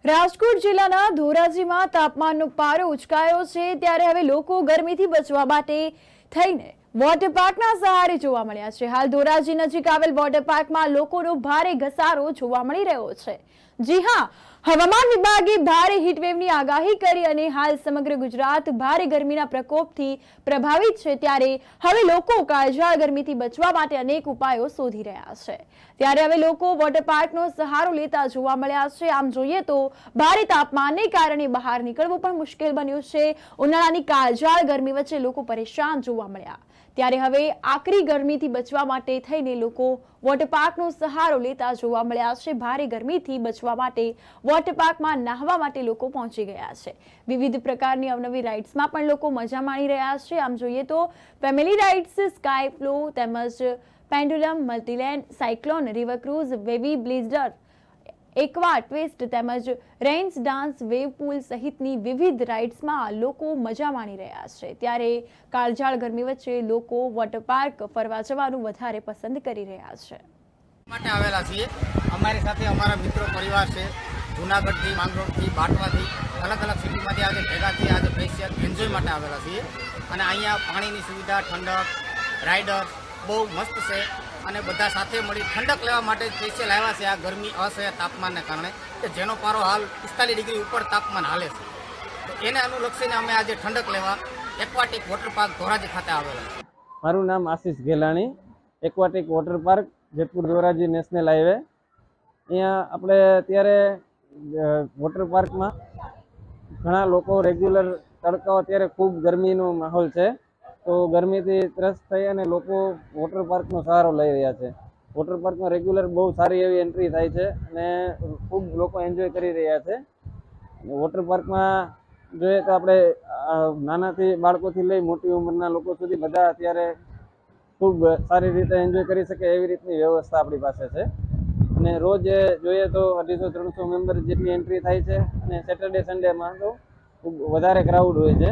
રાજકોટ જિલ્લાના ધોરાજીમાં તાપમાનનો પારો ઉચકાયો છે ત્યારે હવે લોકો ગરમીથી બચવા માટે થઈને વોટર પાર્કના સહારે જોવા મળ્યા છે। હાલ ધોરાજી નજીક આવેલ વોટર પાર્કમાં લોકોનો ભારે ઘસારો જોવા મળી રહ્યો છે। જી હા, હવામાન વિભાગે ભારે હીટવેવની આગાહી કરી અને હાલ સમગ્ર ગુજરાત ભારે ગરમીના પ્રકોપથી પ્રભાવિત છે ત્યારે હવે લોકો કાળઝાળ ગરમીથી બચવા માટે અનેક ઉપાયો શોધી રહ્યા છે। ત્યારે હવે લોકો વોટર પાર્કનો સહારો લેતા જોવા મળ્યા છે। આમ જોઈએ તો ભારે તાપમાનને કારણે બહાર નીકળવું પણ મુશ્કેલ બન્યું છે। ઉનાળાની કાળઝાળ ગરમી વચ્ચે લોકો પરેશાન જોવા મળ્યા ત્યારે હવે આકરી ગરમીથી બચવા માટે થઈને લોકો વોટર પાર્કનો સહારો લેતા જોવા મળ્યા છે। ભારે ગરમીથી બચવા માટે વોટર પાર્કમાં નાહવા માટે લોકો પહોંચી ગયા છે। વિવિધ પ્રકારની અવનવી રાઇડ્સમાં પણ લોકો મજા માણી રહ્યા છે। આમ જોઈએ તો ફેમિલી રાઇડ્સ, સ્કાય ફ્લો તેમજ pendulum, multiland, cyclone, river cruise, wavy blizzard, aqua twist તેમજ રેન્સ ડાન્સ, વેવ પૂલ સહિતની વિવિધ રાઇડ્સમાં લોકો મજા માણી રહ્યા છે। ત્યારે કાળઝાળ ગરમી વચ્ચે લોકો વોટર પાર્ક ફરવા જવાનું વધારે પસંદ કરી રહ્યા છે। માટે આવેલા છીએ। અમારી સાથે અમારા મિત્રો પરિવાર છે। જૂનાગઢથી, માંગરોળથી, બાટવાથી, અલગ અલગ સિટીમાંથી આજે ભેગા થઈએ। આજે સ્પેશિયલ એન્જોય માટે આવેલા છીએ અને અહીંયા પાણીની સુવિધા, ઠંડક, રાઇડર્સ બહુ મસ્ત છે અને બધા સાથે મળી ઠંડક લેવા માટે સ્પેશિયલ આવ્યા છે। આ ગરમી અસહ્ય તાપમાનને કારણે કે જેનો પારો હાલ 45 ડિગ્રી ઉપર તાપમાન હાલે છે, તો એને અનુલક્ષીને અમે આજે ઠંડક લેવા એક્વાટિક વોટર પાર્ક ધોરાજી ખાતે આવેલા છે। મારું નામ Ashish Gelani, aquatic water park Jetpur Dhoraji national highway. અહીંયા આપણે અત્યારે વોટર પાર્કમાં ઘણા લોકો રેગ્યુલર તડકાઓ અત્યારે ખૂબ ગરમીનો માહોલ છે, તો ગરમીથી ત્રસ્ત થઈ અને લોકો વોટર પાર્કનો સહારો લઈ રહ્યા છે। વોટર પાર્કમાં રેગ્યુલર બહુ સારી એવી એન્ટ્રી થાય છે અને ખૂબ લોકો એન્જોય કરી રહ્યા છે। વોટર પાર્કમાં જોઈએ તો આપણે નાનાથી બાળકોથી લઈ મોટી ઉંમરના લોકો સુધી બધા અત્યારે ખૂબ સારી રીતે એન્જોય કરી શકે એવી રીતની વ્યવસ્થા આપણી પાસે છે અને રોજ જોઈએ તો 250-300 મેમ્બર જેટલી એન્ટ્રી થાય છે અને સેટરડે સન્ડેમાં તો ખૂબ વધારે ક્રાઉડ હોય છે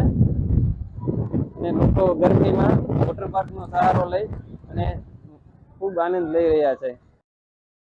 અને લોકો ગરમીમાં વોટર પાર્કનો સહારો લઈ અને ખૂબ આનંદ લઈ રહ્યા છે।